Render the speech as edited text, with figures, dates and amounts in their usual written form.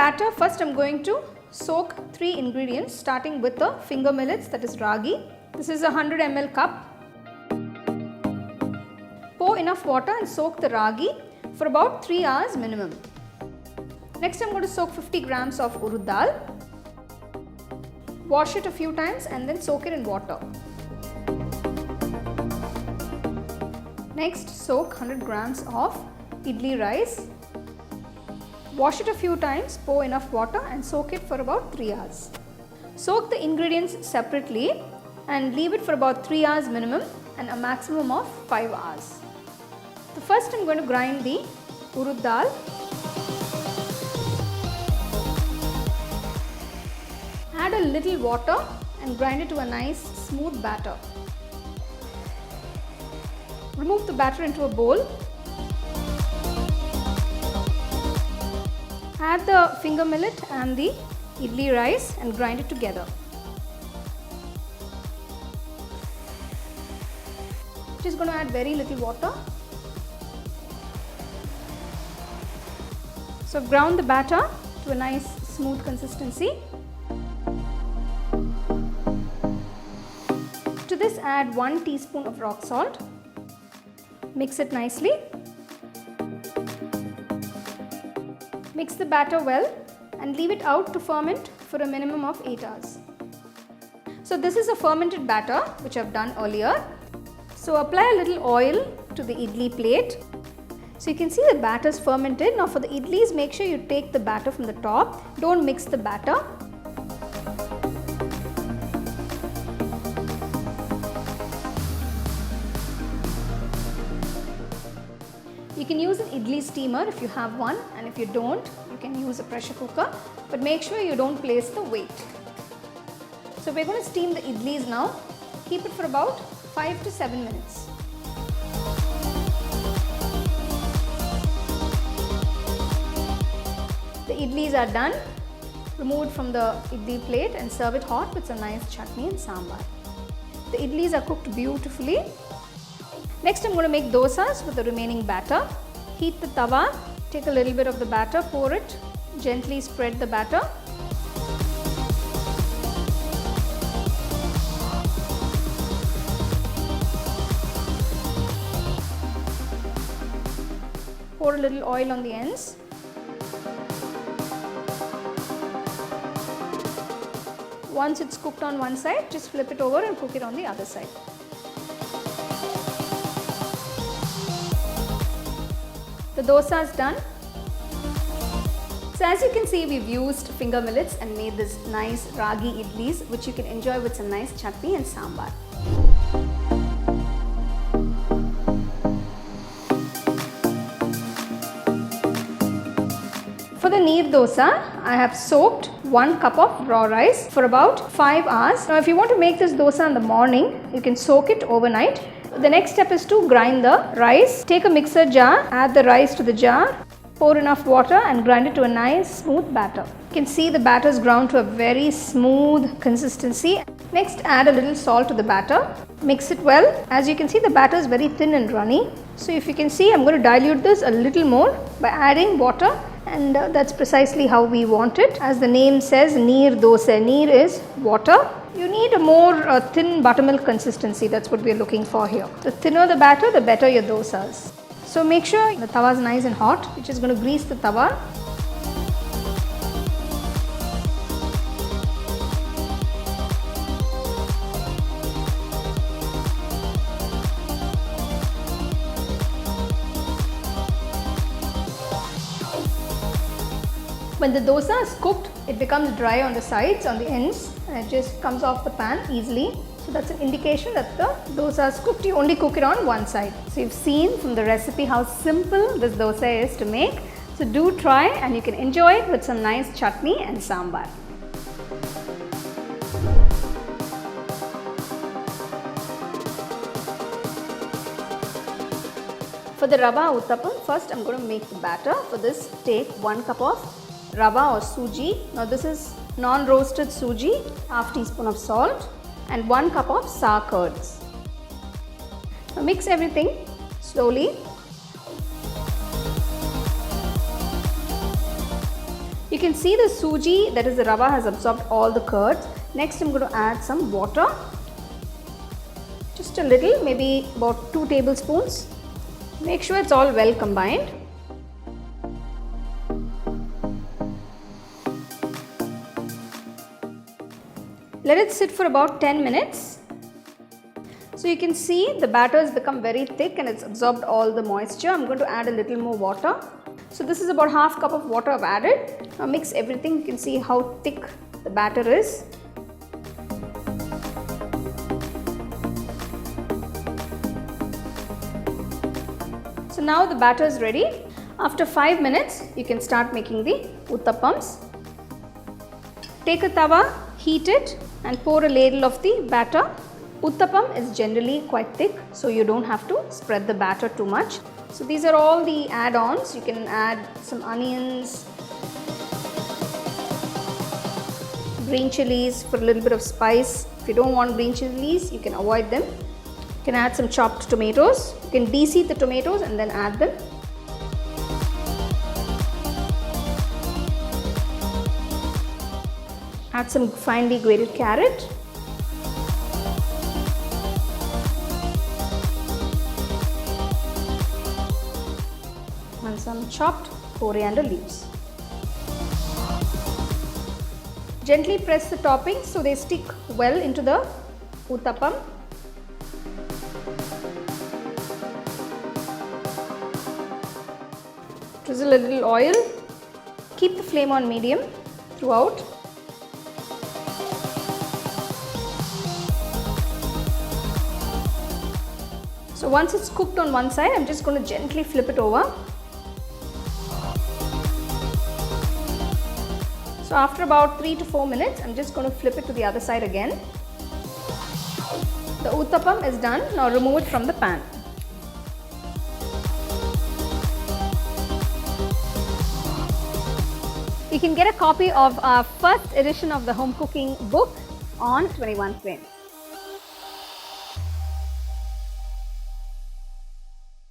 batter, first I am going to soak 3 ingredients, starting with the finger millets, that is ragi. This is a 100 ml cup. Pour enough water and soak the ragi for about 3 hours minimum. Next I am going to soak 50 grams of urad dal. Wash it a few times and then soak it in water. Next, soak 100 grams of idli rice. Wash it a few times, pour enough water and soak it for about 3 hours. Soak the ingredients separately and leave it for about 3 hours minimum and a maximum of 5 hours. So first I am going to grind the urad dal. Add a little water and grind it to a nice smooth batter. Remove the batter into a bowl. Add the finger millet and the idli rice and grind it together. Just going to add very little water. So I've ground the batter to a nice smooth consistency. To this add 1 teaspoon of rock salt. Mix it nicely. Mix the batter well and leave it out to ferment for a minimum of 8 hours. So this is a fermented batter which I have done earlier. So apply a little oil to the idli plate. So you can see the batter is fermented. Now for the idlis, make sure you take the batter from the top. Don't mix the batter. You can use an idli steamer if you have one, and if you don't, you can use a pressure cooker, but make sure you don't place the weight. So we're going to steam the idlis now. Keep it for about 5 to 7 minutes. The idlis are done. Remove it from the idli plate and serve it hot with some nice chutney and sambar. The idlis are cooked beautifully. Next, I'm going to make dosas with the remaining batter. Heat the tawa, take a little bit of the batter, pour it, gently spread the batter. Pour a little oil on the ends. Once it's cooked on one side, just flip it over and cook it on the other side. The dosa is done. So as you can see, we've used finger millets and made this nice ragi idlis, which you can enjoy with some nice chutney and sambar. For the Neer Dosa, I have soaked 1 cup of raw rice for about 5 hours. Now if you want to make this dosa in the morning, you can soak it overnight. The next step is to grind the rice. Take a mixer jar, add the rice to the jar, pour enough water and grind it to a nice smooth batter. You can see the batter is ground to a very smooth consistency. Next, add a little salt to the batter. Mix it well. As you can see, the batter is very thin and runny. So if you can see, I'm going to dilute this a little more by adding water, and that's precisely how we want it. As the name says, Neer Dosa. Neer is water. You need a more thin buttermilk consistency. That's what we are looking for here. The thinner the batter, the better your dosas. So make sure the tawa is nice and hot, which is going to grease the tawa. When the dosa is cooked, it becomes dry on the sides, on the ends, and it just comes off the pan easily. So that's an indication that the dosa is cooked. You only cook it on one side. So you've seen from the recipe how simple this dosa is to make. So do try, and you can enjoy it with some nice chutney and sambar. For the rava uttapam, first I'm going to make the batter. For this, take 1 cup of rava or suji. Now this is non-roasted suji, half teaspoon of salt and 1 cup of sour curds. Now mix everything slowly. You can see the suji, that is the rava, has absorbed all the curds. Next I'm going to add some water. Just a little, maybe about 2 tablespoons. Make sure it's all well combined. Let it sit for about 10 minutes. So you can see the batter has become very thick and it's absorbed all the moisture. I'm going to add a little more water. So this is about half cup of water I've added. Now mix everything. You can see how thick the batter is. So now the batter is ready. After 5 minutes, you can start making the uttappams. Take a tawa, heat it and pour a ladle of the batter. Uttappam is generally quite thick, so you don't have to spread the batter too much. So these are all the add-ons. You can add some onions, green chilies for a little bit of spice. If you don't want green chilies, you can avoid them. You can add some chopped tomatoes. You can de-seed the tomatoes and then add them. Add some finely grated carrot. And some chopped coriander leaves. Gently press the toppings so they stick well into the uttappam. Drizzle a little oil. Keep the flame on medium throughout. So once it's cooked on one side, I'm just going to gently flip it over. So after about 3 to 4 minutes, I'm just going to flip it to the other side again. The uttappam is done. Now remove it from the pan. You can get a copy of our first edition of the home cooking book on 21 Frame.